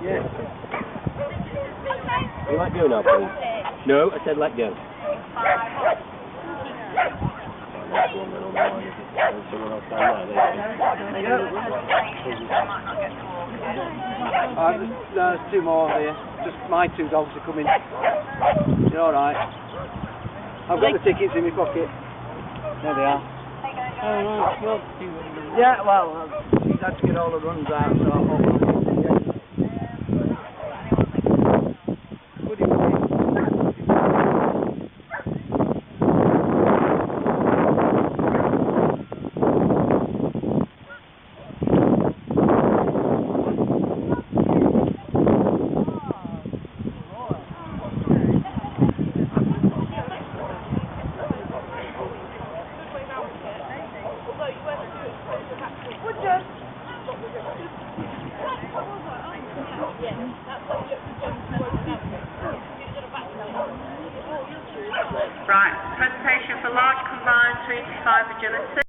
Yeah. You let go now, please. No, I said let go. There's two more here. Just my two dogs are coming. You're alright. I've got the tickets in my pocket. There they are. Yeah, well, he's had to get all the runs out, so I'll hold on. Right, presentation for large combined 3 to 5 agility.